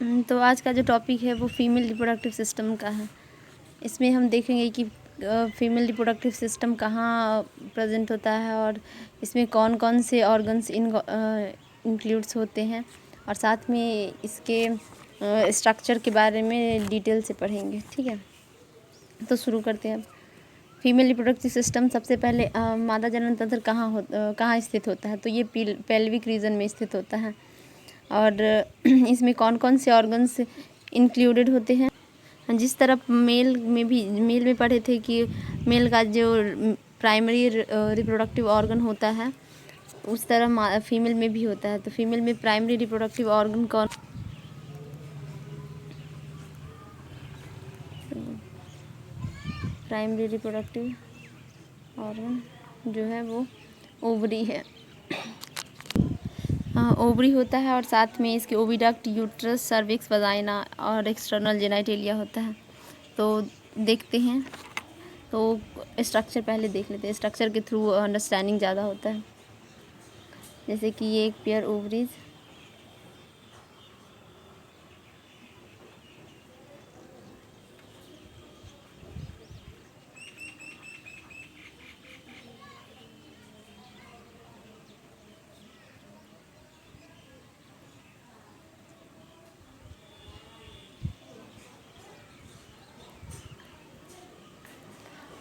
तो आज का जो टॉपिक है वो फीमेल रिप्रोडक्टिव सिस्टम का है। इसमें हम देखेंगे कि फीमेल रिप्रोडक्टिव सिस्टम कहाँ प्रेजेंट होता है और इसमें कौन कौन से ऑर्गन्स इंक्लूड्स होते हैं, और साथ में इसके स्ट्रक्चर के बारे में डिटेल से पढ़ेंगे। ठीक है, तो शुरू करते हैं। फीमेल रिप्रोडक्टिव सिस्टम सबसे पहले मादा जनन तंत्र कहाँ स्थित होता है, तो ये पेल्विक रीजन में स्थित होता है। और इसमें कौन कौन से ऑर्गन्स इंक्लूडेड होते हैं। जिस तरह मेल में पढ़े थे कि मेल का जो प्राइमरी रिप्रोडक्टिव ऑर्गन होता है उस तरह फीमेल में भी होता है। तो फीमेल में प्राइमरी रिप्रोडक्टिव ऑर्गन कौन, प्राइमरी रिप्रोडक्टिव ऑर्गन जो है वो ओवरी है। ओवरी होता है और साथ में इसके ओविडक्ट, यूट्रस, सर्विक्स, वजाइना और एक्सटर्नल जेनिटलिया होता है। तो देखते हैं, तो स्ट्रक्चर पहले देख लेते हैं। स्ट्रक्चर के थ्रू अंडरस्टैंडिंग ज़्यादा होता है। जैसे कि ये एक पेयर ओवरीज,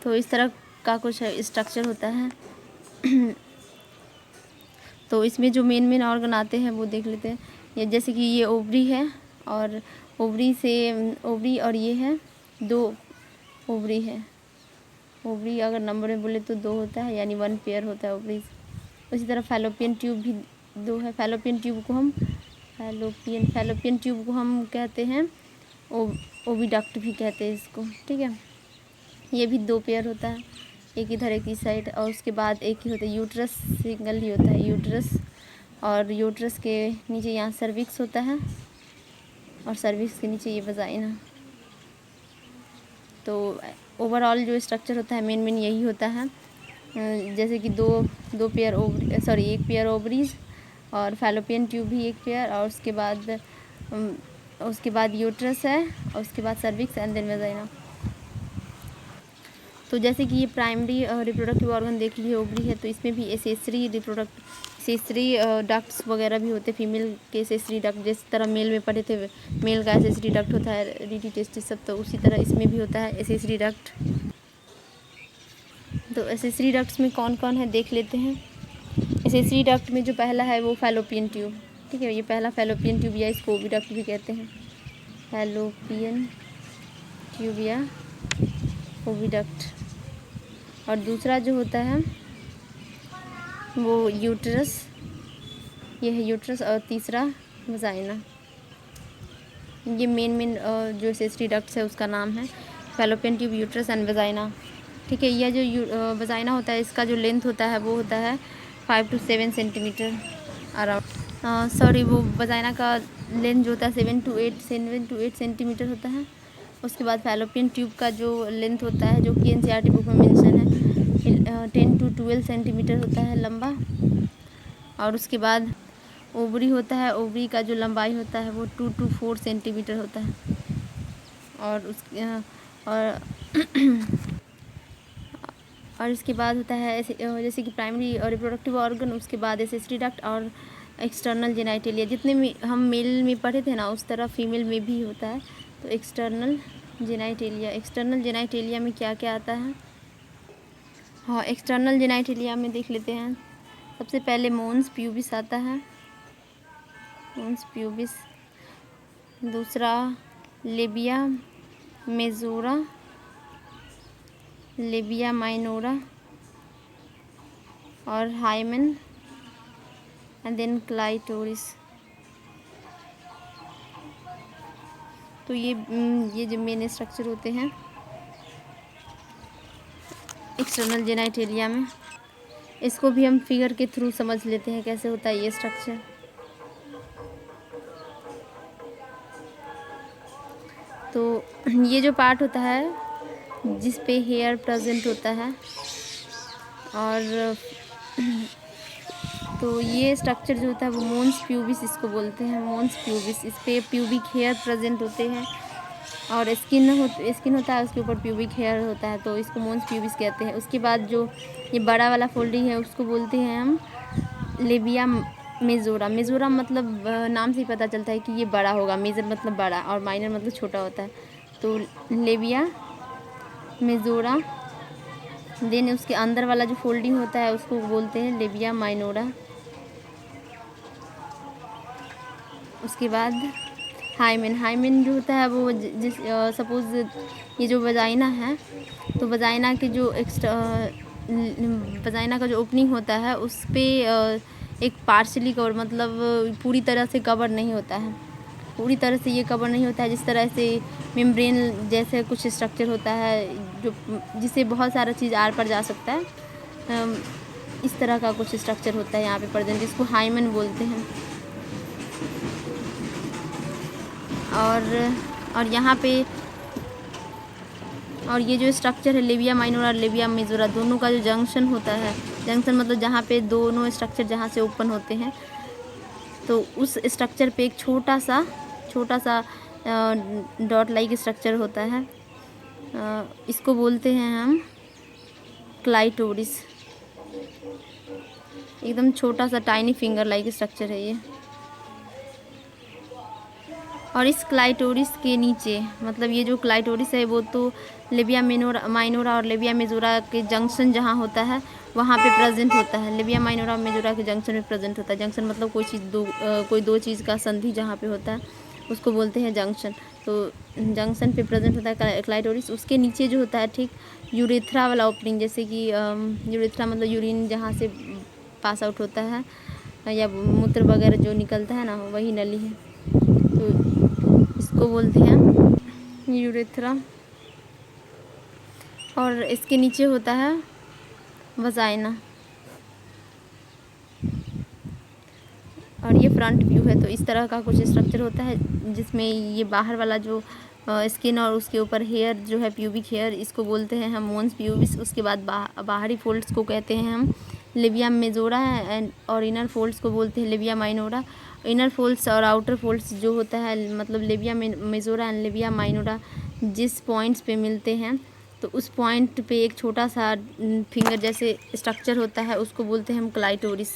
तो इस तरह का कुछ स्ट्रक्चर होता है। तो इसमें जो मेन ऑर्गन आते हैं वो देख लेते हैं। ये जैसे कि ये ओवरी है और ओवरी और ये है दो ओवरी है। ओवरी अगर नंबर में बोले तो 2 होता है, यानी 1 पेयर होता है ओवरीज। उसी तरह फैलोपियन ट्यूब भी 2 है। फैलोपियन ट्यूब को हम कहते हैं ओविडक्ट भी कहते हैं इसको। ठीक है, ये भी 2 पेयर होता है, एक इधर एक इस साइड। और उसके बाद एक ही होता है यूट्रस, सिंगल ही होता है यूट्रस। और यूट्रस के नीचे यहाँ सर्विक्स होता है और सर्विक्स के नीचे ये वजाइना। तो ओवरऑल जो स्ट्रक्चर होता है मेन यही होता है। जैसे कि एक पेयर ओवरीज और फैलोपियन ट्यूब भी एक पेयर, और उसके बाद यूट्रस है और उसके बाद सर्विक्स एंड देन वजाइना। तो जैसे कि ये प्राइमरी रिप्रोडक्टिव ऑर्गन देख लिए ओवरी है, तो इसमें भी एसेसरी डक्ट्स वगैरह भी होते हैं। फीमेल के एसेसरी डक्ट जिस तरह मेल में पढ़े थे, मेल का एसेसरी डक्ट होता है रीडी टेस्टिस सब, तो उसी तरह इसमें भी होता है एसेसरी डक्ट। तो एसेसरी डक्ट्स में कौन कौन है देख लेते हैं। एसेसरी डक्ट में जो पहला है वो फैलोपियन ट्यूब। ठीक है, ये पहला फैलोपियन ट्यूब या इसको ओविडक्ट भी कहते हैं। फैलोपियन ट्यूब या ओविडक्ट। और दूसरा जो होता है वो यूट्रस, ये है यूट्रस। और तीसरा वजाइना। ये मेन जो एसेसरी डक्ट्स है उसका नाम है fallopian tube, uterus and vagina. ठीक है, यह जो वजाइना होता है इसका जो लेंथ होता है वो होता है 5 to 7 सेंटीमीटर अराउंड। वो वजाइना का लेंथ जो होता है 7 to 8 सेंटीमीटर होता है। उसके बाद फैलोपियन ट्यूब का जो लेंथ होता है, जो कि एनसीईआरटी बुक में मेंशन है, 10 to 12 सेंटीमीटर होता है लंबा। और उसके बाद ओवरी होता है, ओवरी का जो लंबाई होता है वो 2 to 4 सेंटीमीटर होता है। और इसके बाद होता है जैसे कि प्राइमरी और रिप्रोडक्टिव ऑर्गन, उसके बाद एसेसरी डक्ट और एक्सटर्नल जेनिटलिया। जितने में हम मेल में पढ़े थे ना उस तरह फीमेल में भी होता है। तो एक्सटर्नल जेनिटलिया में क्या क्या आता है। हाँ, एक्सटर्नल जेनिटलिया में देख लेते हैं। सबसे पहले मोन्स प्यूबिस आता है, मोन्स प्यूबिस। दूसरा लेबिया मेजोरा, लेबिया माइनोरा और हाइमेन एंड देन क्लाइटोरिस। तो ये जो मेन स्ट्रक्चर होते हैं एक्सटर्नल जेनिटलिया में। इसको भी हम फिगर के थ्रू समझ लेते हैं कैसे होता है ये स्ट्रक्चर। तो ये जो पार्ट होता है जिस पे हेयर प्रेजेंट होता है, और तो ये स्ट्रक्चर जो होता है वो मोन्स प्यूबिस इसको बोलते हैं, मोन्स प्यूबिस। इस पे प्यूबिक हेयर प्रेजेंट होते हैं और स्किन होता है, उसके ऊपर प्यूबिक हेयर होता है, तो इसको मोन्स प्यूबिस कहते हैं। उसके बाद जो ये बड़ा वाला फोल्डिंग है उसको बोलते हैं हम लेबिया मेजोरा। मेजोरा मतलब नाम से ही पता चलता है कि ये बड़ा होगा, मेजर मतलब बड़ा और माइनर मतलब छोटा होता है, तो लेबिया मेजोरा। देन उसके अंदर वाला जो फोल्डिंग होता है उसको बोलते हैं लेबिया माइनोरा। उसके बाद हाइमेन। हाइमेन जो होता है वो जिस सपोज़ ये जो वजाइना है, तो वजाइना के जो वजाइना का जो ओपनिंग होता है उस पर एक पार्शली कवर, मतलब पूरी तरह से कवर नहीं होता है, पूरी तरह से ये कवर नहीं होता है। जिस तरह से मेम्ब्रेन जैसे कुछ स्ट्रक्चर होता है जो जिससे बहुत सारा चीज़ आर पर जा सकता है, इस तरह का कुछ स्ट्रक्चर होता है यहाँ पे प्रेजेंट, जिसको हाइमेन बोलते हैं। और यहाँ पे और ये जो स्ट्रक्चर है लेबिया माइनोरा और लेबिया मेजोरा दोनों का जो जंक्शन होता है, जंक्शन मतलब जहाँ पे दोनों स्ट्रक्चर जहाँ से ओपन होते हैं, तो उस स्ट्रक्चर पे एक छोटा सा डॉट लाइक स्ट्रक्चर होता है, इसको बोलते हैं हम क्लाइटोरिस। एकदम छोटा सा टाइनी फिंगर लाइक स्ट्रक्चर है ये। और इस क्लाइटोरिस के नीचे, मतलब ये जो क्लाइटोरिस है वो तो लेबिया माइनोरा और लेबिया मेजोरा के जंक्शन जहाँ होता है वहाँ पे प्रेजेंट होता है। लेबिया माइनोरा और मेजोरा के जंक्शन में प्रेजेंट होता है। जंक्शन मतलब कोई दो चीज़ का संधि जहाँ पे होता है उसको बोलते हैं जंक्शन। तो जंक्शन पे प्रेजेंट होता है क्लाइटोरिस। उसके नीचे जो होता है ठीक यूरेथ्रा वाला ओपनिंग, जैसे कि यूरेथ्रा मतलब यूरिन जहाँ से पास आउट होता है या मूत्र वगैरह जो निकलता है ना, वही नली है, तो इसको बोलते हैं यूरेथ्रा। और इसके नीचे होता है वजाइना। और ये फ्रंट व्यू है, तो इस तरह का कुछ स्ट्रक्चर होता है जिसमें ये बाहर वाला जो स्किन और उसके ऊपर हेयर जो है प्यूबिक हेयर, इसको बोलते हैं हम मोन्स प्यूबिस। उसके बाद बाहरी फोल्ड्स को कहते हैं हम लेबिया मेजोरा एंड और इनर फोल्ड्स को बोलते हैं लेबिया माइनोरा। इनर फोल्ड्स और आउटर फोल्ड्स जो होता है मतलब labia majora and labia minora जिस पॉइंट्स पे मिलते हैं, तो उस पॉइंट पे एक छोटा सा फिंगर जैसे स्ट्रक्चर होता है उसको बोलते हैं हम क्लाइटोरिस।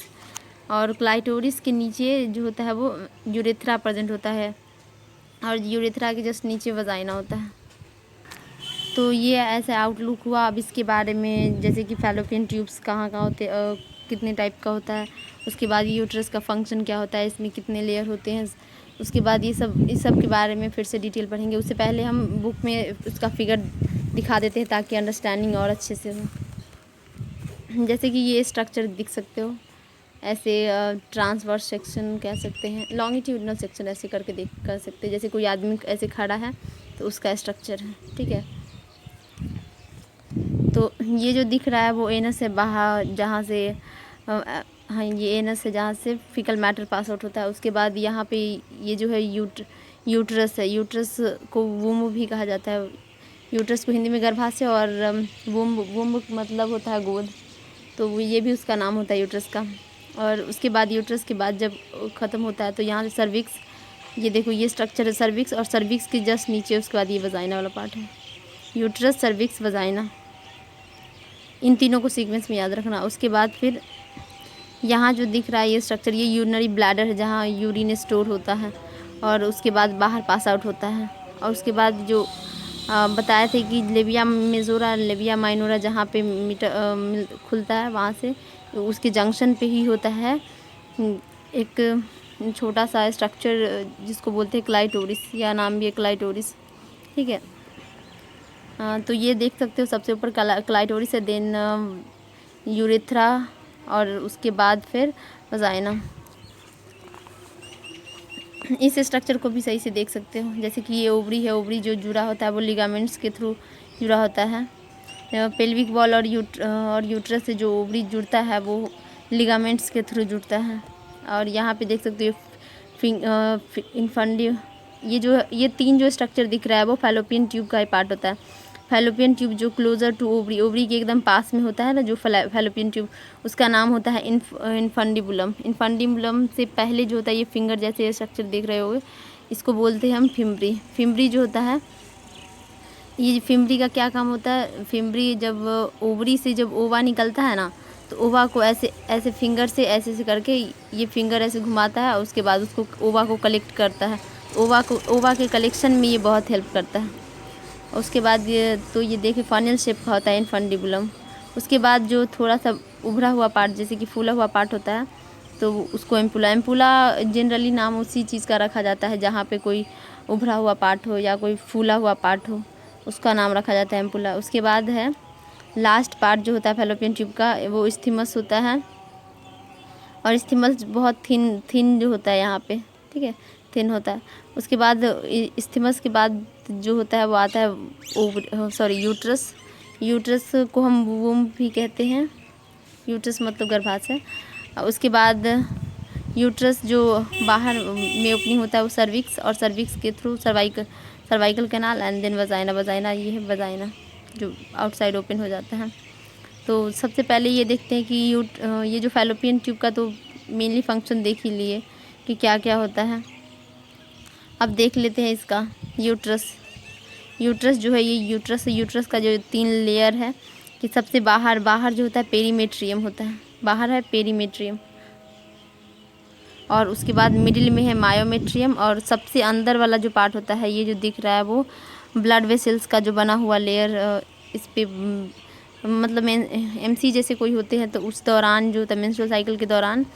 और क्लाइटोरिस के नीचे जो होता है वो यूरेथ्रा प्रेजेंट होता है और यूरेथ्रा के जस्ट नीचे वजाइना होता है। तो ये ऐसा आउटलुक हुआ। अब इसके बारे में जैसे कि फैलोपियन ट्यूब्स कहाँ होते कितने टाइप का होता है, उसके बाद यूट्रस का फंक्शन क्या होता है, इसमें कितने लेयर होते हैं, उसके बाद इस सब के बारे में फिर से डिटेल पढ़ेंगे। उससे पहले हम बुक में उसका फिगर दिखा देते हैं ताकि अंडरस्टैंडिंग और अच्छे से हो। जैसे कि ये स्ट्रक्चर दिख सकते हो ऐसे, ट्रांसवर्स सेक्शन कह सकते हैं, लॉन्गिट्यूडनल सेक्शन ऐसे करके कर सकते हैं। जैसे कोई आदमी ऐसे खड़ा है तो उसका स्ट्रक्चर है, ठीक है। तो ये जो दिख रहा है वो एनस है बाहर, जहाँ से हाँ ये एनस है जहाँ से फीकल मैटर पास आउट होता है। उसके बाद यहाँ पे ये जो है यूट्रस है। यूट्रस को वुम्ब भी कहा जाता है। यूट्रस को हिंदी में गर्भाशय और वुम्ब मतलब होता है गोद, तो ये भी उसका नाम होता है यूट्रस का। और उसके बाद यूट्रस के बाद जब ख़त्म होता है तो यहाँ से सर्विक्स, ये देखो ये स्ट्रक्चर है सर्विक्स, और सर्विक्स के जस्ट नीचे उसके बाद ये वजाइना वाला पार्ट है। यूट्रस, सर्विक्स, वजाइना, इन तीनों को सीक्वेंस में याद रखना। उसके बाद फिर यहाँ जो दिख रहा है ये स्ट्रक्चर, ये यूरिनरी ब्लैडर है जहाँ यूरिन स्टोर होता है और उसके बाद बाहर पास आउट होता है। और उसके बाद जो बताए थे कि लेबिया मेजोरा, लेबिया माइनोरा जहाँ पे खुलता है वहाँ से उसके जंक्शन पे ही होता है एक छोटा सा स्ट्रक्चर जिसको बोलते हैं क्लाइटोरिस, या नाम भी है क्लाइटोरिस, ठीक है। तो ये देख सकते हो सबसे ऊपर क्लाइटोरिस है, देन यूरेथ्रा और उसके बाद फिर वजाइना। इस स्ट्रक्चर को भी सही से देख सकते हो, जैसे कि ये ओवरी है, ओवरी जो जुड़ा होता है वो लिगामेंट्स के थ्रू जुड़ा होता है। पेल्विक वॉल और यूट्रस से जो ओवरी जुड़ता है वो लिगामेंट्स के थ्रू जुड़ता है। और यहाँ पे देख सकते हो इनफंडी, ये तीन जो स्ट्रक्चर दिख रहा है वो फैलोपियन ट्यूब का ही पार्ट होता है। फैलोपियन ट्यूब जो क्लोजर टू ओवरी, ओवरी के एकदम पास में होता है ना जो फैलोपियन ट्यूब, उसका नाम होता है इनफंडिबुलम। इनफंडिबुलम से पहले जो होता है ये फिंगर जैसे ये स्ट्रक्चर देख रहे होगे, इसको बोलते हैं हम फिम्बरी। फिम्बरी जो होता है, ये फिम्बरी का क्या काम होता है, फिम्बरी जब ओवरी से जब ओवा निकलता है ना, तो ओवा को ऐसे ऐसे फिंगर से ऐसे करके ये फिंगर ऐसे घुमाता है और उसके बाद उसको ओवा को कलेक्ट करता है। ओवा के कलेक्शन में ये बहुत हेल्प करता है। उसके बाद ये देखिए फनल शेप का होता है इनफंडिबुलम। उसके बाद जो थोड़ा सा उभरा हुआ पार्ट जैसे कि फूला हुआ पार्ट होता है, तो उसको एम्पुला। एम्पुला जनरली नाम उसी चीज़ का रखा जाता है जहाँ पे कोई उभरा हुआ पार्ट हो या कोई फूला हुआ पार्ट हो, उसका नाम रखा जाता है एम्पुला। उसके बाद है लास्ट पार्ट जो होता है फैलोपियन ट्यूब का, वो इस्थीमस होता है। और इस्थीमस बहुत थिन जो होता है यहाँ पे, ठीक है, थिन होता है। उसके बाद इस्थीमस के बाद जो होता है वो आता है यूट्रस। यूट्रस को हम वूम भी कहते हैं, यूट्रस मतलब गर्भाशय। उसके बाद यूट्रस जो बाहर में ओपनिंग होता है वो सर्विक्स, और सर्विक्स के through cervical canal and then vagina. Vagina ये है वजाइना जो आउटसाइड ओपन हो जाता है। तो सबसे पहले ये देखते हैं कि ये जो फैलोपियन ट्यूब का तो मेनली फंक्शन देख ही लिए कि क्या क्या होता है। अब देख लेते हैं इसका यूट्रस। यूट्रस जो है ये यूट्रस का जो 3 लेयर है कि सबसे बाहर जो होता है पेरीमेट्रियम होता है, बाहर है पेरीमेट्रियम, और उसके बाद मिडिल में है मायोमेट्रियम, और सबसे अंदर वाला जो पार्ट होता है ये जो दिख रहा है वो ब्लड वेसल्स का जो बना हुआ लेयर। इस पे मतलब एमसी जैसे कोई होते हैं तो उस दौरान जो होता है मेंस्ट्रुअल साइकिल के दौरान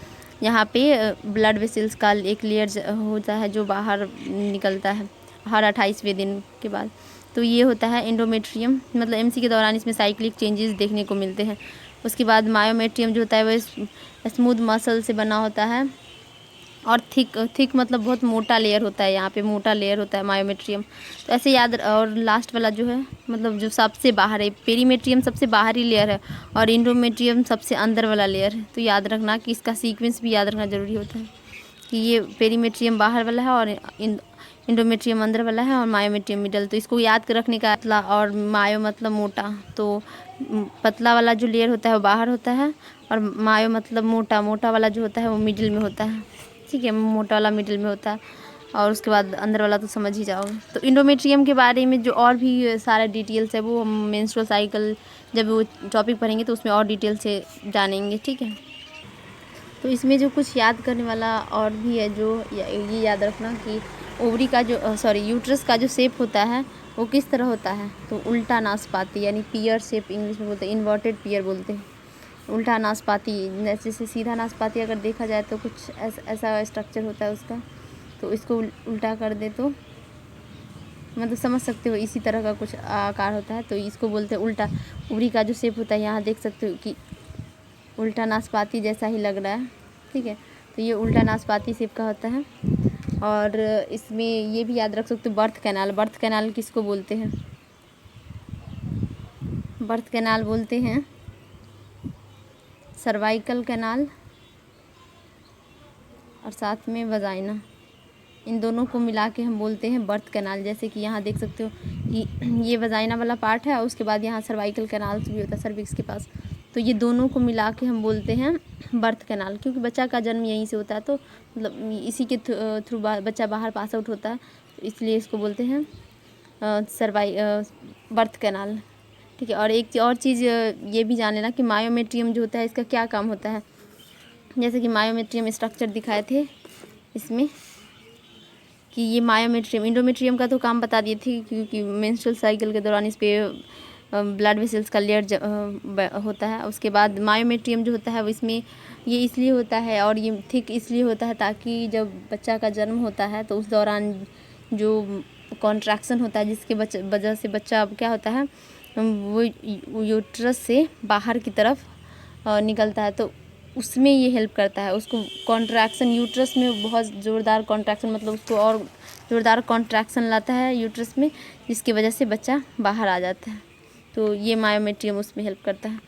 यहाँ पे ब्लड वेसल्स का एक लेयर होता है जो बाहर निकलता है हर 28वें दिन के बाद। तो ये होता है एंडोमेट्रियम, मतलब एमसी के दौरान इसमें साइक्लिक चेंजेस देखने को मिलते हैं। उसके बाद मायोमेट्रियम जो होता है वो स्मूथ मसल से बना होता है, और थिक मतलब बहुत मोटा लेयर होता है, यहाँ पे मोटा लेयर होता है मायोमेट्रियम। तो ऐसे याद। और लास्ट वाला जो है मतलब जो सबसे बाहर है, पेरीमेट्रियम सबसे बाहरी लेयर है और इंडोमेट्रियम सबसे अंदर वाला लेयर है। तो याद रखना कि इसका सीक्वेंस भी याद रखना ज़रूरी होता है कि ये पेरीमेट्रियम बाहर वाला है और इंडोमेट्रियम अंदर वाला है और मायोमेट्रियम मिडल। तो इसको याद रखने का पतला, और मायो मतलब मोटा, तो पतला वाला जो लेयर होता है वो बाहर होता है और मायो मतलब मोटा वाला जो होता है वो मिडिल में होता है, ठीक है, मोटा वाला मिडिल में होता है, और उसके बाद अंदर वाला तो समझ ही जाओगे। तो इंडोमेट्रियम के बारे में जो और भी सारे डिटेल्स है वो हम मेंस्ट्रुअल साइकिल जब वो टॉपिक पढ़ेंगे तो उसमें और डिटेल से जानेंगे, ठीक है। तो इसमें जो कुछ याद करने वाला और भी है, जो ये याद रखना कि ओवरी का जो यूट्रस का जो शेप होता है वो किस तरह होता है, तो उल्टा नाशपाती यानी पियर शेप इंग्लिश में बोलते हैं, इन्वर्टेड पियर बोलते हैं। उल्टा नाशपाती जैसे सीधा नाशपाती अगर देखा जाए तो कुछ ऐसा स्ट्रक्चर होता है उसका, तो इसको उल्टा कर दे तो मतलब समझ सकते हो इसी तरह का कुछ आकार होता है, तो इसको बोलते हैं उल्टा। उबरी का जो शेप होता है यहाँ देख सकते हो कि उल्टा नाशपाती जैसा ही लग रहा है, ठीक है। तो ये उल्टा नाशपाती शेप का होता है। और इसमें ये भी याद रख सकते हो बर्थ कैनाल। बर्थ कैनाल किसको बोलते हैं, बर्थ कैनाल बोलते हैं सर्वाइकल कैनाल और साथ में वजाइना, इन दोनों को मिला के हम बोलते हैं बर्थ कैनाल। जैसे कि यहाँ देख सकते हो कि ये वजाइना वाला पार्ट है और उसके बाद यहाँ सर्वाइकल कैनाल भी होता है सर्विक्स के पास, तो ये दोनों को मिला के हम बोलते हैं बर्थ कैनाल। क्योंकि बच्चा का जन्म यहीं से होता है, तो मतलब इसी के थ्रू बच्चा बाहर पास आउट होता है, तो इसलिए इसको बोलते हैं बर्थ कैनाल, ठीक है। और एक और चीज़ ये भी जान लेना कि मायोमेट्रियम जो होता है इसका क्या काम होता है। जैसे कि मायोमेट्रियम स्ट्रक्चर दिखाए थे इसमें कि ये मायोमेट्रियम, इंडोमेट्रियम का तो काम बता दिए थे क्योंकि मेंस्ट्रुअल साइकिल के दौरान इस पर ब्लड वेसल्स का लेयर होता है। उसके बाद मायोमेट्रियम जो होता है वो इसमें ये इसलिए होता है और ये थिक इसलिए होता है ताकि जब बच्चा का जन्म होता है तो उस दौरान जो कॉन्ट्रैक्शन होता है जिसके वजह से बच्चा क्या होता है वो यूट्रस से बाहर की तरफ निकलता है, तो उसमें ये हेल्प करता है उसको। कॉन्ट्रैक्शन यूट्रस में बहुत ज़ोरदार कॉन्ट्रैक्शन, मतलब उसको और ज़ोरदार कॉन्ट्रैक्शन लाता है यूट्रस में, जिसकी वजह से बच्चा बाहर आ जाता है। तो ये मायोमेट्रियम उसमें हेल्प करता है।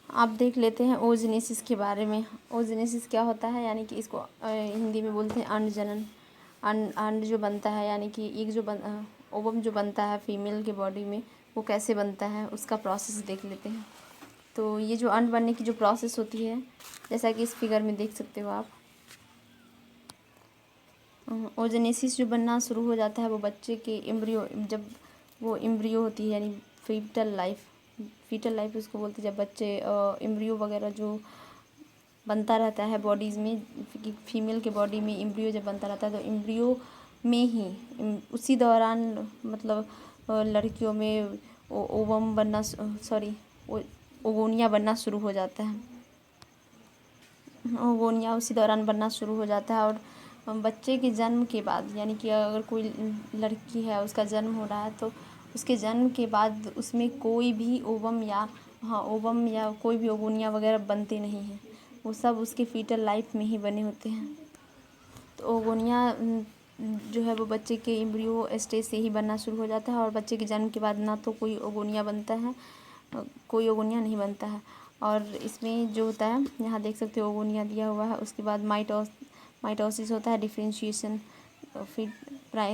आप देख लेते हैं ओजेनेसिस के बारे में। ओजेनेसिस क्या होता है, यानी कि इसको हिंदी में बोलते हैं अंड जनन। अंड जो बनता है यानी कि एक जो ओवम जो बनता है फीमेल के बॉडी में वो कैसे बनता है उसका प्रोसेस देख लेते हैं। तो ये जो अंड बनने की जो प्रोसेस होती है, जैसा कि इस फिगर में देख सकते हो आप, ओजेनेसिस जो बनना शुरू हो जाता है वो बच्चे के एम्ब्रियो, जब वो एम्ब्रियो होती है यानी फीटल लाइफ उसको बोलते हैं। जब बच्चे एम्ब्रियो वगैरह जो बनता रहता है बॉडीज़ में, फीमेल के बॉडी में एम्ब्रियो जब बनता रहता है तो एम्ब्रियो में ही उसी दौरान मतलब लड़कियों में ओवम बनना, सॉरी, ओगोनिया बनना शुरू हो जाता है। ओगोनिया उसी दौरान बनना शुरू हो जाता है। और बच्चे के जन्म के बाद, यानी कि अगर कोई लड़की है उसका जन्म हो रहा है तो उसके जन्म के बाद उसमें कोई भी ओवम या कोई भी ओगोनिया वगैरह बनते नहीं हैं, वो सब उसके फीटल लाइफ में ही बने होते हैं। तो ओगोनिया जो है वो बच्चे के एम्ब्रियो स्टेज से ही बनना शुरू हो जाता है और बच्चे के जन्म के बाद ना तो कोई ओगोनिया बनता है, कोई ओगोनिया नहीं बनता है। और इसमें जो होता है, यहाँ देख सकते हो ओगोनिया दिया हुआ है, उसके बाद माइटोसिस होता है, डिफ्रेंशिएशन, फिर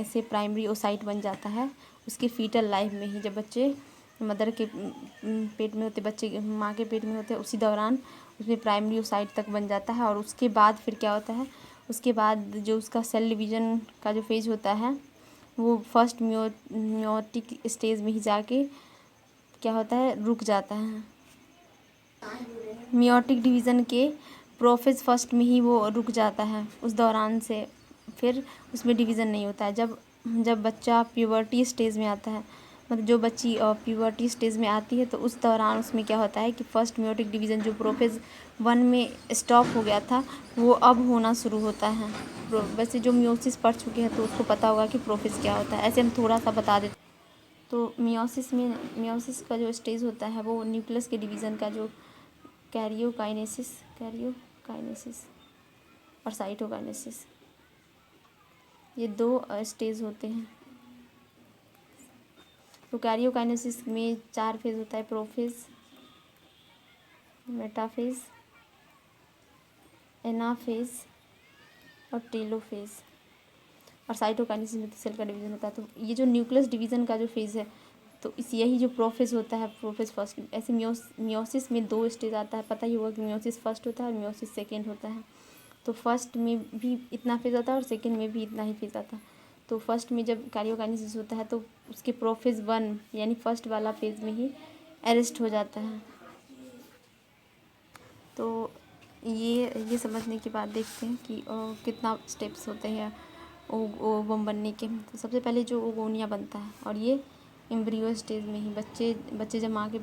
से प्राइमरी ओसाइट बन जाता है उसके फीटल लाइफ में ही। जब बच्चे मदर के पेट में होते, बच्चे माँ के पेट में होते हैं, उसी दौरान उसमें प्राइमरी ओसाइट तक बन जाता है। और उसके बाद फिर क्या होता है, उसके बाद जो उसका सेल डिवीज़न का जो फेज होता है वो फर्स्ट मियोटिक स्टेज में ही जाके क्या होता है, रुक जाता है। मियोटिक डिवीज़न के प्रोफेज फर्स्ट में ही वो रुक जाता है, उस दौरान से फिर उसमें डिवीज़न नहीं होता है। जब बच्चा प्यूबर्टी स्टेज में आता है, मतलब जो बच्ची प्यूबर्टी स्टेज में आती है, तो उस दौरान उसमें क्या होता है कि फर्स्ट मियोटिक डिवीज़न जो प्रोफेज 1 में स्टॉप हो गया था वो अब होना शुरू होता है। वैसे जो मियोसिस पढ़ चुके हैं तो उसको पता होगा कि प्रोफेज क्या होता है, ऐसे हम थोड़ा सा बता देते। तो मियोसिस का जो स्टेज होता है वो न्यूक्लियस के डिवीज़न का जो कैरियोकाइनेसिस और साइटोकाइनेसिस, ये 2 स्टेज होते हैं। तो कैरियोकाइनेसिस में 4 फेज होता है, प्रोफेज, मेटाफेज, एनाफेज और टेलोफेज। और साइटोकाइनेसिस में तो सेल का डिवीज़न होता है। तो ये जो न्यूक्लियस डिवीज़न का जो फेज़ है, तो यही जो प्रोफेज होता है, प्रोफेज फर्स्ट। ऐसे मियोसिस में 2 स्टेज आता है, पता ही होगा कि मियोसिस फर्स्ट होता है और मियोसिस सेकेंड होता है। तो फर्स्ट में भी इतना फेज़ आता है और सेकेंड में भी इतना ही फेज़ आता है। तो फर्स्ट में जब कैरियोकाइनेसिस होता है तो उसके प्रोफेज 1 यानी फर्स्ट वाला फेज़ में ही अरेस्ट हो जाता है। तो ये समझने के बाद देखते हैं कि कितना स्टेप्स होते हैं ओवम बनने के। तो सबसे पहले जो ओगोनिया बनता है, और ये एम्ब्रियो स्टेज में ही बच्चे जब माँ के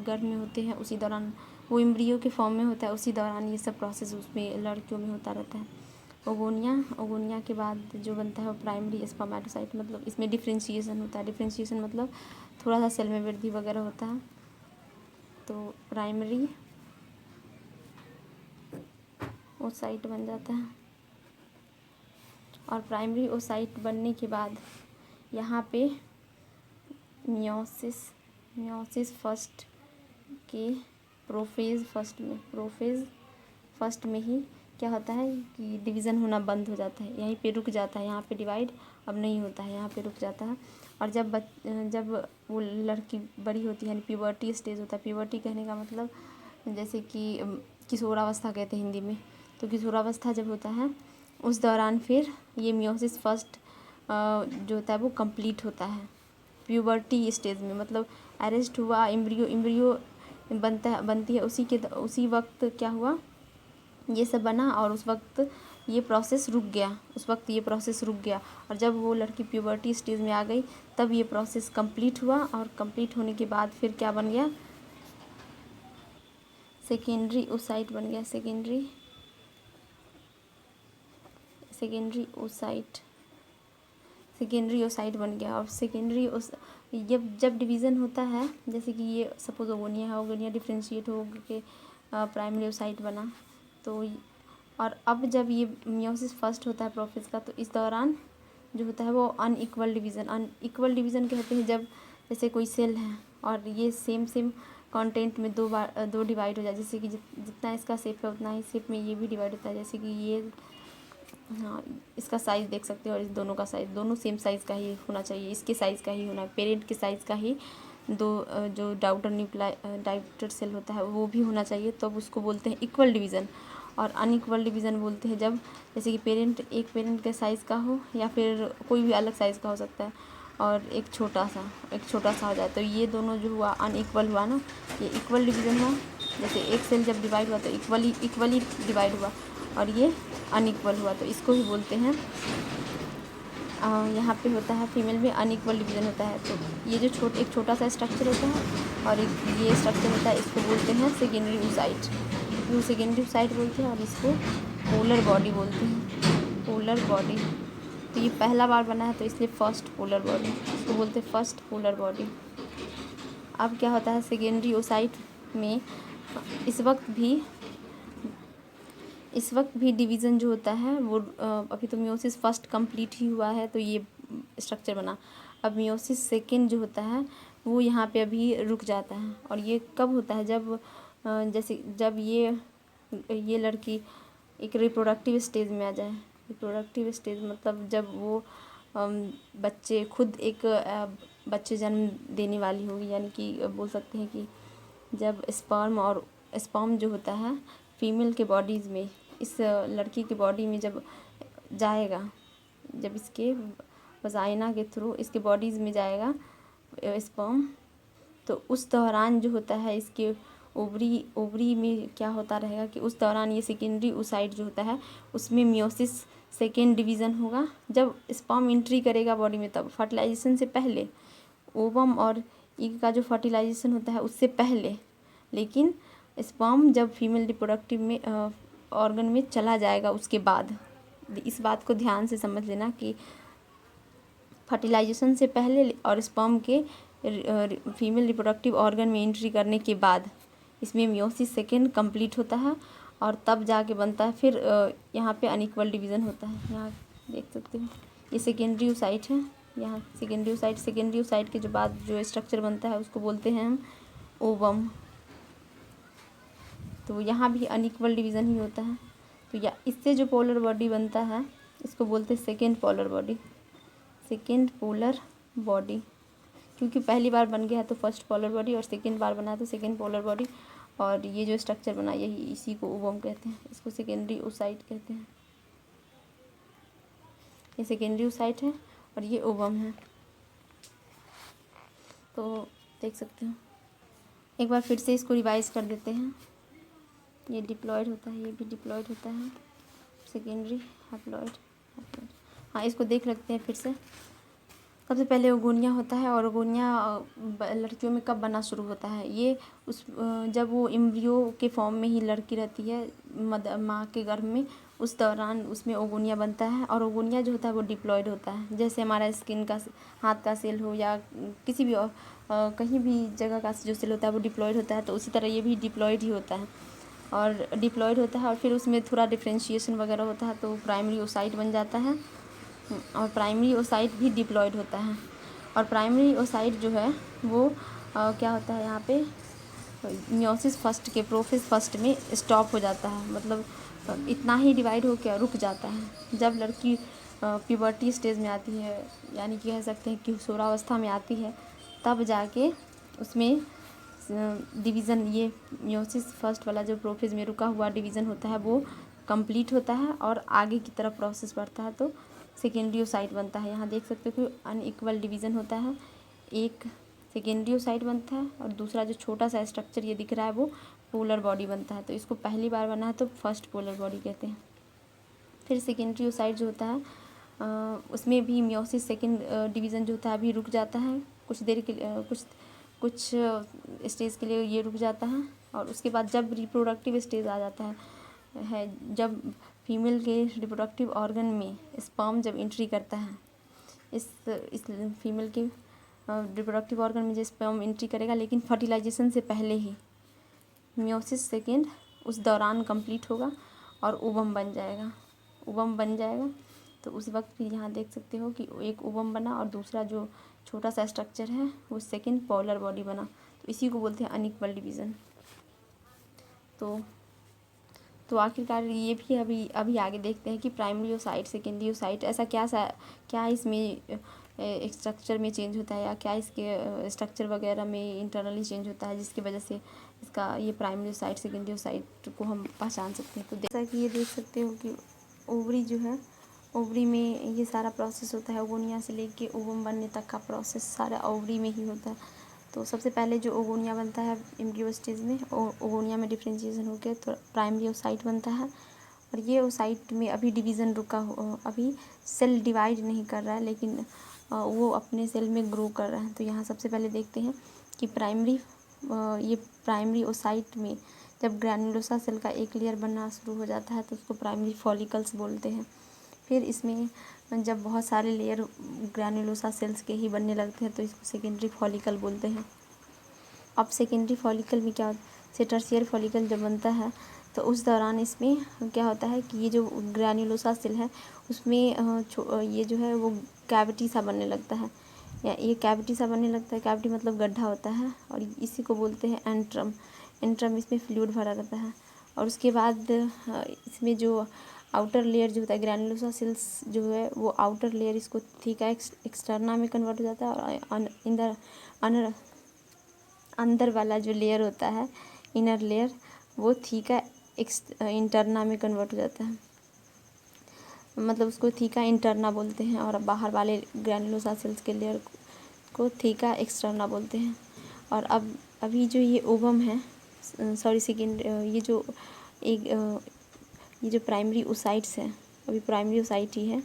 गर्भ में होते हैं उसी दौरान वो एम्ब्रियो के फॉर्म में होता है, उसी दौरान ये सब प्रोसेस उसमें लड़कियों में होता रहता है। ओगोनिया के बाद जो बनता है वो प्राइमरी स्पर्मेटोसाइट, मतलब इसमें डिफ्रेंशिएशन होता है। डिफ्रेंशिएशन मतलब थोड़ा सा सेल में वृद्धि वगैरह होता है। तो प्राइमरी ओसाइट बन जाता है। और प्राइमरी ओसाइट बनने के बाद यहाँ पे मियोसिस फर्स्ट के प्रोफेज फर्स्ट में ही क्या होता है कि डिवीज़न होना बंद हो जाता है, यहीं पे रुक जाता है। यहाँ पे डिवाइड अब नहीं होता है, यहाँ पे रुक जाता है। और जब वो लड़की बड़ी होती है, यानी प्यूबर्टी स्टेज होता है। प्यूबर्टी कहने का मतलब जैसे कि किशोरावस्था कहते हैं हिंदी में। तो किशोरावस्था जब होता है उस दौरान फिर ये मियोसिस फर्स्ट जो होता है वो कंप्लीट होता है प्यूबर्टी स्टेज में। मतलब अरेस्ट हुआ एम्ब्रियो बनती है, उसी वक्त क्या हुआ, ये सब बना और उस वक्त ये प्रोसेस रुक गया। और जब वो लड़की प्यूबर्टी स्टेज में आ गई तब ये प्रोसेस कंप्लीट हुआ। और कंप्लीट होने के बाद फिर क्या बन गया, सेकेंडरी ओसाइट बन गया। सेकेंडरी ओसाइट बन गया। और जब डिवीज़न होता है, जैसे कि ये सपोज ओगोनिया डिफ्रेंशिएट हो के प्राइमरी ओसाइट बना। तो और अब जब ये मियोसिस फर्स्ट होता है प्रोफेज का, तो इस दौरान जो होता है वो अनइक्वल डिवीज़न कहते हैं। जब जैसे कोई सेल है और ये सेम कंटेंट में दो डिवाइड हो जाए, जैसे कि जितना इसका शेप है उतना ही शेप में ये भी डिवाइड होता है। जैसे कि हाँ, इसका साइज़ देख सकते हो और इस दोनों का साइज़, दोनों सेम साइज़ का ही होना चाहिए, इसके साइज़ का ही होना है, पेरेंट के साइज़ का ही जो डाउटर सेल होता है वो भी होना चाहिए, तब उसको बोलते हैं इक्वल डिवीज़न। और अनइक्वल डिवीज़न बोलते हैं जब जैसे कि एक पेरेंट के साइज़ का हो या फिर कोई भी अलग साइज़ का हो सकता है और एक छोटा सा हो जाए, तो ये दोनों जो हुआ अनइक्वल हुआ ना, ये इक्वल डिवीज़न हुआ। जैसे एक सेल जब डिवाइड हुआ तो इक्वली डिवाइड हुआ और ये अनइक्वल हुआ, तो इसको ही बोलते हैं यहाँ पे होता है फीमेल में अनइक्वल डिवीज़न होता है। तो ये जो एक छोटा सा स्ट्रक्चर होता है और एक ये स्ट्रक्चर होता है, इसको बोलते हैं सेकेंडरी oocyte, इसको सेकेंडरी oocyte बोलते हैं और इसको पोलर बॉडी बोलते हैं, पोलर बॉडी। तो ये पहला बार बना है तो इसलिए फर्स्ट पोलर बॉडी, इसको बोलते हैं फर्स्ट पोलर बॉडी। अब क्या होता है सेकेंडरी oocyte में इस वक्त भी डिवीज़न जो होता है वो अभी तो मियोसिस फर्स्ट कंप्लीट ही हुआ है तो ये स्ट्रक्चर बना। अब मियोसिस सेकेंड जो होता है वो यहाँ पे अभी रुक जाता है और ये कब होता है जब ये लड़की एक रिप्रोडक्टिव स्टेज में आ जाए। रिप्रोडक्टिव स्टेज मतलब जब वो बच्चे खुद एक बच्चे जन्म देने वाली होगी, यानी कि बोल सकते हैं कि जब स्पर्म जो होता है फीमेल के बॉडीज़ में, इस लड़की के बॉडी में जब जाएगा, जब इसके वजाइना के थ्रू इसके बॉडीज़ में जाएगा स्पर्म, तो उस दौरान जो होता है इसके ओवरी में क्या होता रहेगा कि उस दौरान ये सेकेंडरी oocyte जो होता है उसमें मियोसिस सेकेंड डिवीज़न होगा। जब स्पर्म एंट्री करेगा बॉडी में तब फर्टिलाइजेशन से पहले, ओवम और एग का जो फर्टिलाइजेशन होता है उससे पहले, लेकिन स्पर्म जब फीमेल रिप्रोडक्टिव में ऑर्गन में चला जाएगा उसके बाद। इस बात को ध्यान से समझ लेना कि फर्टिलाइजेशन से पहले और स्पर्म के फीमेल रिप्रोडक्टिव ऑर्गन में एंट्री करने के बाद इसमें मियोसिस सेकेंड कंप्लीट होता है और तब जाके बनता है फिर यहाँ पे अनइक्वल डिवीज़न होता है। यहाँ देख सकते हो ये सेकेंडरी oocyte है, यहाँ सेकेंडरी oocyte के जो बाद जो स्ट्रक्चर बनता है उसको बोलते हैं हम ओवम। तो यहाँ भी अनइक्वल डिवीज़न ही होता है। तो या इससे जो पोलर बॉडी बनता है इसको बोलते हैं सेकेंड पोलर बॉडी, क्योंकि पहली बार बन गया है तो फर्स्ट पोलर बॉडी और सेकेंड बार बना है तो सेकेंड पोलर बॉडी। और ये जो स्ट्रक्चर बना इसी को ओवम कहते हैं, इसको सेकेंडरी oocyte कहते हैं। ये सेकेंडरी oocyte है और ये ओवम है। तो देख सकते हो, एक बार फिर से इसको रिवाइज कर देते हैं। ये डिप्लॉयड होता है, ये भी डिप्लॉयड होता है, सेकेंडरी हैप्लॉयड। हाँ, इसको देख लेते हैं फिर से। सबसे पहले ओगोनिया होता है और ओगोनिया लड़कियों में कब बनना शुरू होता है, ये जब वो एम्ब्रियो के फॉर्म में ही लड़की रहती है माँ के गर्भ में, उस दौरान उसमें ओगोनिया बनता है। और ओगोनिया जो होता है वो डिप्लॉयड होता है, जैसे हमारा स्किन का हाथ का सेल हो या किसी भी कहीं भी जगह का जो सेल होता है वो डिप्लॉयड होता है, तो उसी तरह ये भी डिप्लॉयड ही होता है और डिप्लॉयड होता है। और फिर उसमें थोड़ा डिफ्रेंशिएशन वगैरह होता है तो प्राइमरी oocyte बन जाता है और प्राइमरी oocyte भी डिप्लॉयड होता है। और प्राइमरी oocyte जो है वो क्या होता है यहाँ पे मियोसिस फर्स्ट के प्रोफेज फर्स्ट में स्टॉप हो जाता है, मतलब इतना ही डिवाइड हो के रुक जाता है। जब लड़की प्यूबर्टी स्टेज में आती है, यानी कि कह सकते हैं कि किशोरावस्था में आती है, तब जाके उसमें डिवीज़न, ये मियोसिस फर्स्ट वाला जो प्रोफेज में रुका हुआ डिवीज़न होता है वो कंप्लीट होता है और आगे की तरफ प्रोसेस बढ़ता है तो सेकेंडरी oocyte बनता है। यहाँ देख सकते हो कि अनइक्वल डिवीज़न होता है, एक सेकेंडरी oocyte बनता है और दूसरा जो छोटा सा स्ट्रक्चर ये दिख रहा है वो पोलर बॉडी बनता है। तो इसको पहली बार बना है तो फर्स्ट पोलर बॉडी कहते हैं। फिर सेकेंडरी oocyte जो होता है उसमें भी मियोसिस सेकेंड डिवीज़न जो होता है अभी रुक जाता है कुछ देर के लिए, कुछ स्टेज के लिए ये रुक जाता है। और उसके बाद जब रिप्रोडक्टिव स्टेज आ जाता है जब फीमेल के रिप्रोडक्टिव ऑर्गन में स्पर्म जब एंट्री करता है, इस फीमेल के रिप्रोडक्टिव ऑर्गन में जो स्पर्म एंट्री करेगा, लेकिन फर्टिलाइजेशन से पहले ही मियोसिस सेकेंड उस दौरान कंप्लीट होगा और ओवम बन जाएगा। तो उस वक्त फिर यहाँ देख सकते हो कि एक ओवम बना और दूसरा जो छोटा सा स्ट्रक्चर है वो सेकेंड पोलर बॉडी बना, तो इसी को बोलते हैं अनइक्वल डिवीज़न। तो तो आखिरकार ये भी अभी अभी आगे देखते हैं कि प्राइमरी ओसाइट सेकेंडरी ओसाइट ऐसा क्या इसमें एक स्ट्रक्चर में चेंज होता है, या क्या इसके स्ट्रक्चर वगैरह में इंटरनली चेंज होता है जिसकी वजह से इसका ये प्राइमरी ओसाइट सेकेंडरी ओसाइट को हम पहचान सकते हैं। तो जैसा कि ये देख सकते हो कि ओवरी जो है, ओवरी में ये सारा प्रोसेस होता है। ओगोनिया से लेके ओवम बनने तक का प्रोसेस सारा ओवरी में ही होता है। तो सबसे पहले जो ओगोनिया बनता है एम्ब्रियो स्टेज में, ओगोनिया में डिफ्रेंशिएशन होकर तो प्राइमरी ओसाइट बनता है। और ये ओसाइट में अभी डिवीज़न रुका हो, अभी सेल डिवाइड नहीं कर रहा है, लेकिन वो अपने सेल में ग्रो कर रहा है। तो यहाँ सबसे पहले देखते हैं कि ये प्राइमरी ओसाइट में जब ग्रैन्युलोसा सेल का एक लेयर बनना शुरू हो जाता है तो उसको प्राइमरी फॉलिकल्स बोलते हैं। फिर इसमें जब बहुत सारे लेयर ग्रैन्युलोसा सेल्स के ही बनने लगते हैं तो इसको सेकेंडरी फॉलिकल बोलते हैं। अब सेकेंडरी फॉलिकल में क्या होता है, से टर्शियर फॉलिकल जब बनता है तो उस दौरान इसमें क्या होता है कि ये जो ग्रैन्युलोसा सेल है उसमें ये जो है वो कैविटी सा बनने लगता है, या ये कैविटी सा बनने लगता है। कैविटी मतलब गड्ढा होता है, और इसी को बोलते हैं एंट्रम। एंट्रम इसमें फ्लूइड भरा रहता है। और उसके बाद इसमें जो आउटर लेयर जो होता है ग्रैन्युलोसा सेल्स जो है वो आउटर लेयर इसको थीका एक्सटर्ना में कन्वर्ट हो जाता है, और अंदर वाला जो लेयर होता है इनर लेयर वो थीका इंटरना में कन्वर्ट हो जाता है, मतलब उसको थीका इंटरना बोलते हैं। और बाहर वाले ग्रैन्युलोसा सेल्स के लेयर को थीका एक्सटर्ना बोलते हैं। और अब अभी जो ये ओवम है, सॉरी सेकेंड, ये जो प्राइमरी ओसाइट्स है, अभी प्राइमरी ओसाइट ही है,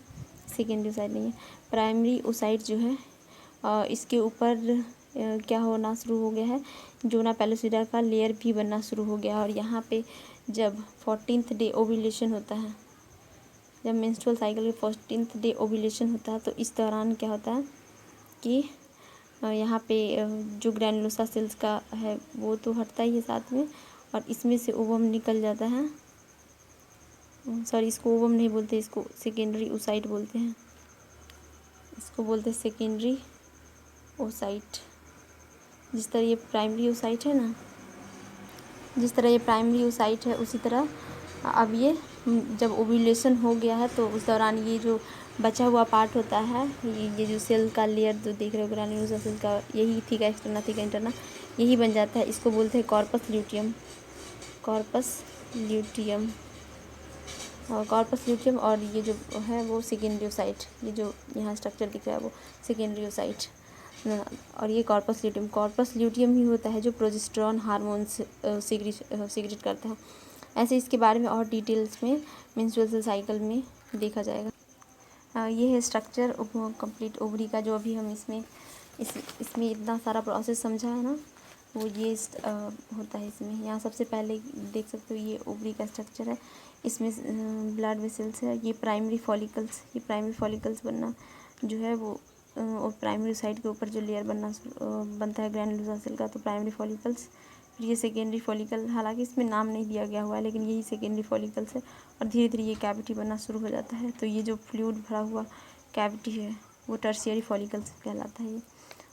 सेकेंडरी ओसाइट नहीं है। प्राइमरी ओसाइट जो है इसके ऊपर क्या होना शुरू हो गया है, जोना पेलोसिडा का लेयर भी बनना शुरू हो गया। और यहाँ पे जब 14th डे ओव्यूलेशन होता है, जब मेंस्ट्रुअल साइकिल के 14th डे ओव्यूलेशन होता है तो इस दौरान क्या होता है कि यहाँ पे जो ग्रैन्युलोसा सेल्स का है वो तो हटता ही है साथ में, और इसमें से ओवम निकल जाता है। सॉरी, इसको ओवम नहीं बोलते, इसको सेकेंडरी ओसाइट बोलते हैं। इसको बोलते हैं सेकेंडरी ओसाइट। जिस तरह ये प्राइमरी ओसाइट है ना, जिस तरह ये प्राइमरी ओसाइट है उसी तरह अब ये जब ओव्यूलेशन हो गया है तो उस दौरान ये जो बचा हुआ पार्ट होता है, ये जो सेल का लेयर जो देख रहे हो ग्रैन्युलोसा सेल का, यही थीका एक्सटर्ना थीका इंटरना यही बन जाता है। इसको बोलते हैं कॉर्पस ल्यूटियम। कॉर्पस ल्यूटियम और कॉर्पस ल्यूटियम, और ये जो है वो सेकेंडरी ओसाइट, ये जो यहाँ स्ट्रक्चर दिख रहा है वो सेकेंडरी ओसाइट। और ये कॉर्पस ल्यूटियम ही होता है जो प्रोजेस्टेरॉन हार्मोन्स सीक्रेट करता है। ऐसे इसके बारे में और डिटेल्स में मेंस्ट्रुअल साइकिल में देखा जाएगा। ये है स्ट्रक्चर कंप्लीट ओवरी का, जो अभी हम इसमें इतना सारा प्रोसेस समझा है ना, वो ये होता है इसमें। यहाँ सबसे पहले देख सकते हो ये ओवरी का स्ट्रक्चर है, इसमें ब्लड वेसल्स है, ये प्राइमरी फॉलिकल्स बनना जो है वो, और प्राइमरी साइड के ऊपर जो लेयर बनता है ग्रैन्युलोसा सेल का, तो प्राइमरी फॉलिकल्स। फिर ये सेकेंडरी फॉलिकल, हालांकि इसमें नाम नहीं दिया गया हुआ है लेकिन यही सेकेंडरी फॉलिकल्स है। और धीरे धीरे ये कैविटी बनना शुरू हो जाता है, तो ये जो फ्लूइड भरा हुआ कैविटी है वो टर्शियरी फॉलिकल्स कहलाता है ये।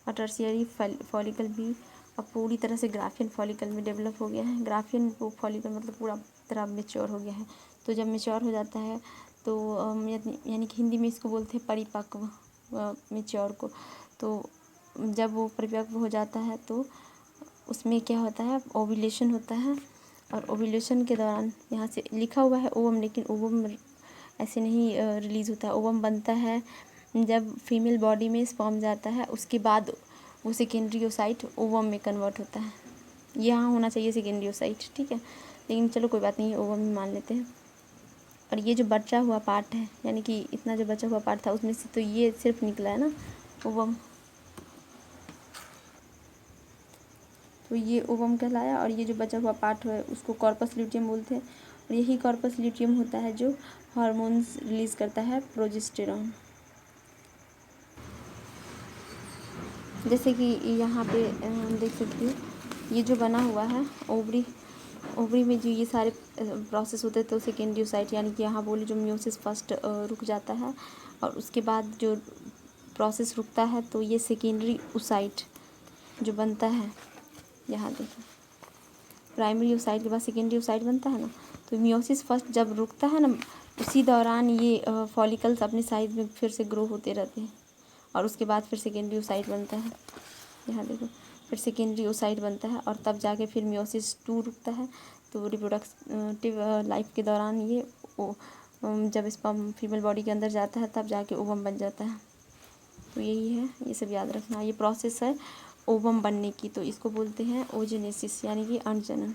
और टर्शियरी फॉलिकल भी अब पूरी तरह से ग्राफियन फॉलिकल में डेवलप हो गया है। ग्राफियन फॉलिकल मतलब पूरा तरह मेच्योर हो गया है। तो जब मेच्योर हो जाता है तो यानी कि हिंदी में इसको बोलते हैं परिपक्व, मेच्योर को। तो जब वो परिपक्व हो जाता है तो उसमें क्या होता है, ओव्यूलेशन होता है। और ओव्यूलेशन के दौरान यहाँ से लिखा हुआ है ओवम, लेकिन ओवम ऐसे नहीं रिलीज़ होता है। ओवम बनता है जब फीमेल बॉडी में स्पर्म जाता है, उसके बाद वो सेकेंडरी ओसाइट ओवम में कन्वर्ट होता है। यहाँ होना चाहिए सेकेंडरी ओसाइट, ठीक है, लेकिन चलो कोई बात नहीं, ओवम में मान लेते हैं। और ये जो बचा हुआ पार्ट है, यानी कि इतना जो बचा हुआ पार्ट था उसमें से तो ये सिर्फ निकला है ना ओवम, तो ये ओवम कहलाया। और ये जो बचा हुआ पार्ट है उसको कॉर्पस ल्यूटियम बोलते हैं। और यही कॉर्पस ल्यूटियम होता है जो हार्मोन्स रिलीज़ करता है, प्रोजेस्टेरॉन। जैसे कि यहाँ पे हम देख सकते हो ये जो बना हुआ है ओवरी में जो ये सारे प्रोसेस होते हैं, तो सेकेंडरी ओसाइट, यानी कि यहाँ बोले जो मियोसिस फर्स्ट रुक जाता है और उसके बाद जो प्रोसेस रुकता है तो ये सेकेंडरी ओसाइट जो बनता है, यहाँ देखो प्राइमरी ओसाइट के बाद सेकेंडरी ओसाइट बनता है ना, तो मियोसिस फर्स्ट जब रुकता है ना, उसी दौरान ये फॉलिकल्स अपने साइज में फिर से ग्रो होते रहते हैं और उसके बाद फिर सेकेंडरी ओसाइट बनता है। यहाँ देखो, फिर सेकेंडरी ओसाइट बनता है और तब जाके फिर मियोसिस 2 रुकता है। तो रिप्रोडक्टिव लाइफ के दौरान ये जब स्पर्म फीमेल बॉडी के अंदर जाता है तब जाके ओवम बन जाता है। तो यही है, ये सब याद रखना। ये प्रोसेस है ओवम बनने की, तो इसको बोलते हैं ओजेनेसिस यानी कि अंडजनन।